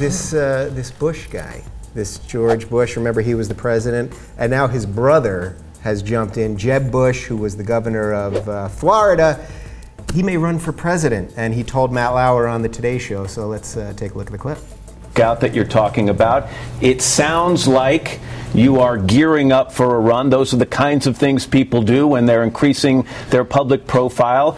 this Bush guy, this George Bush. Remember, he was the president, and now his brother has jumped in. Jeb Bush, who was the governor of Florida, he may run for president, and he told Matt Lauer on the Today Show. So let's take a look at the clip. Out that you're talking about. It sounds like you are gearing up for a run. Those are the kinds of things people do when they're increasing their public profile.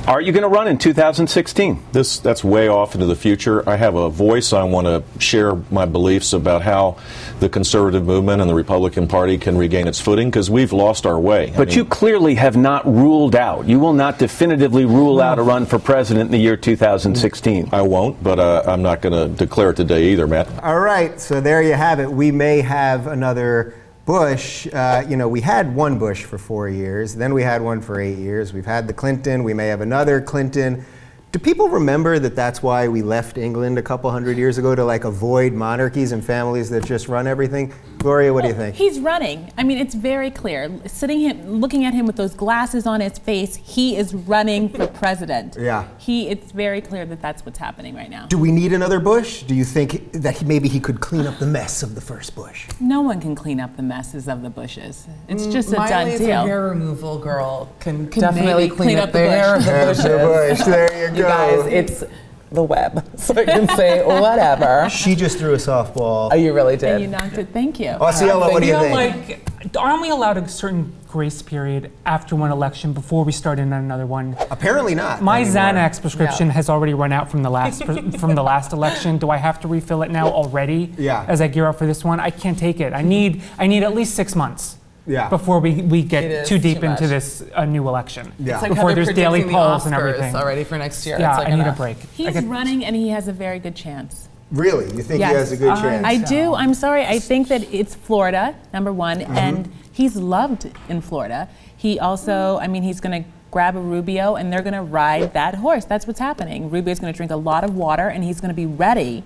Are you going to run in 2016? That's way off into the future. I have a voice. I want to share my beliefs about how the conservative movement and the Republican Party can regain its footing, because we've lost our way. But you clearly have not ruled out. You will not definitively rule out a run for president in the year 2016. I won't, but I'm not going to declare it today either, Matt. All right, so there you have it. We may have another Bush. You know, we had one Bush for 4 years, then we had one for 8 years. We've had the Clinton. We may have another Clinton. Do people remember that that's why we left England a couple hundred years ago, to like avoid monarchies and families that just run everything? Gloria, what do you think? He's running. I mean, it's very clear. Looking at him with those glasses on his face, he is running for president. Yeah. It's very clear that that's what's happening right now. Do we need another Bush? Do you think that maybe he could clean up the mess of the first Bush? No one can clean up the messes of the Bushes. It's just a done Miley's deal. a hair removal girl can definitely clean up the hair of the Bush. Bushes. There you go. You guys, it's the web, so I can say whatever. She just threw a softball. Oh, you really did. And you knocked it. Thank you. Ausiello, what do you think? Like, aren't we allowed a certain grace period after one election before we start in another one? Apparently not. My anymore. Xanax prescription has already run out from the last election. Do I have to refill it now already? Yeah. As I gear up for this one, I can't take it. I need at least 6 months. Yeah. Before we get too deep too into much. this new election. Yeah. It's like before how they're there's daily predicting the polls and Oscars everything. already for next year. Yeah, it's like I need a break. He's running, and he has a very good chance. Really? You think Yes. he has a good chance? I do. I'm sorry. I think that it's Florida, number one, and he's loved in Florida. He also, I mean, he's going to grab a Rubio, and they're going to ride that horse. That's what's happening. Rubio's going to drink a lot of water, and he's going to be ready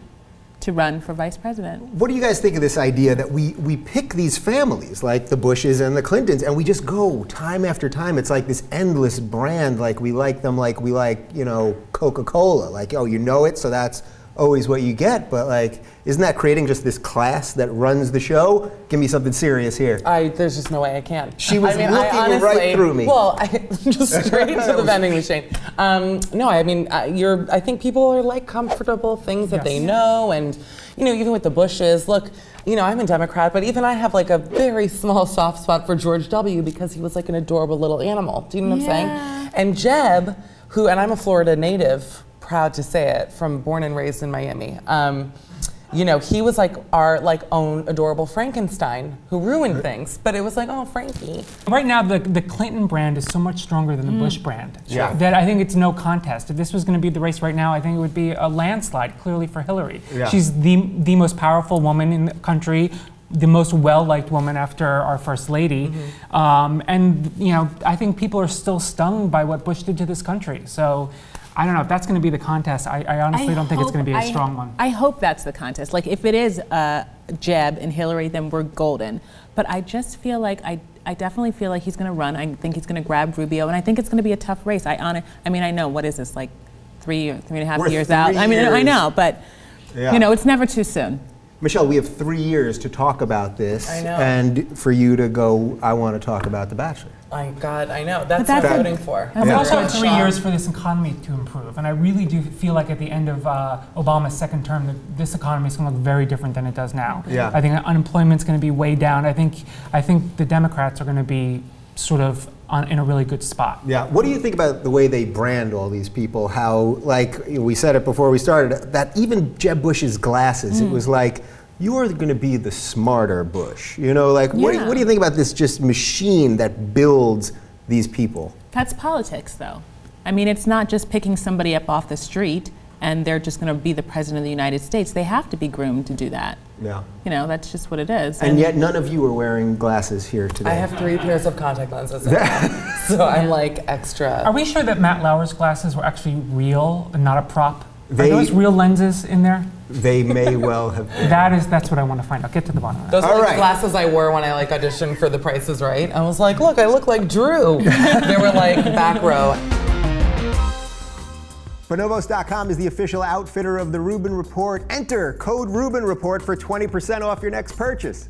to run for vice president. What do you guys think of this idea that we pick these families, like the Bushes and the Clintons, and we just go time after time? It's like this endless brand, like we like them like we like, you know, Coca-Cola. Like, oh, you know it, so that's always what you get. But like, isn't that creating just this class that runs the show? Give me something serious here. There's just no way I can. She was looking honestly, right through me. Well, just straight to the vending machine. No, I mean, I think people are like comfortable things that they know, and you know, even with the Bushes, look, you know, I'm a Democrat, but even I have like a very small soft spot for George W. because he was like an adorable little animal. Do you know what I'm saying? And Jeb, and I'm a Florida native, proud to say it, born and raised in Miami. You know, he was like our own adorable Frankenstein who ruined things, but it was like, oh, Frankie. Right now, the Clinton brand is so much stronger than the Bush brand. Yeah. That I think it's no contest. If this was going to be the race right now, I think it would be a landslide, clearly, for Hillary. Yeah. She's the most powerful woman in the country, the most well-liked woman after our first lady. And, you know, I think people are still stung by what Bush did to this country. So I don't know if that's going to be the contest. I honestly don't think it's going to be a strong one. I hope that's the contest. Like, if it is Jeb and Hillary, then we're golden. But I just feel like I definitely feel like he's going to run. I think he's going to grab Rubio, and I think it's going to be a tough race. I mean, I know, what is this, like 3 or 3.5 years out? I mean, I know, but you know, it's never too soon. Michelle, we have 3 years to talk about this. I know. And for you to go, I want to talk about The Bachelor. My God, I know. That's what I'm voting for. We also have 3 years for this economy to improve, and I really do feel like at the end of Obama's second term that this economy is going to look very different than it does now. Yeah. I think unemployment's going to be way down. I think the Democrats are going to be sort of in a really good spot. Yeah. What do you think about the way they brand all these people? How, like we said it before we started, that even Jeb Bush's glasses, it was like, you are going to be the smarter Bush. You know, like, what do you think about this just machine that builds these people? That's politics, though. I mean, it's not just picking somebody up off the street and they're just going to be the president of the United States. They have to be groomed to do that. Yeah. You know, that's just what it is. And yet none of you are wearing glasses here today. I have 3 pairs of contact lenses, so I'm like extra. Are we sure that Matt Lauer's glasses were actually real and not a prop? Are those real lenses in there? They may well have been. That's what I want to find out. Get to the bottom of that. Those are like glasses I wore when I auditioned for The Price is Right. I was like, look, I look like Drew. They were like back row. Bonobos.com is the official outfitter of the Rubin Report. Enter code Rubin Report for 20% off your next purchase.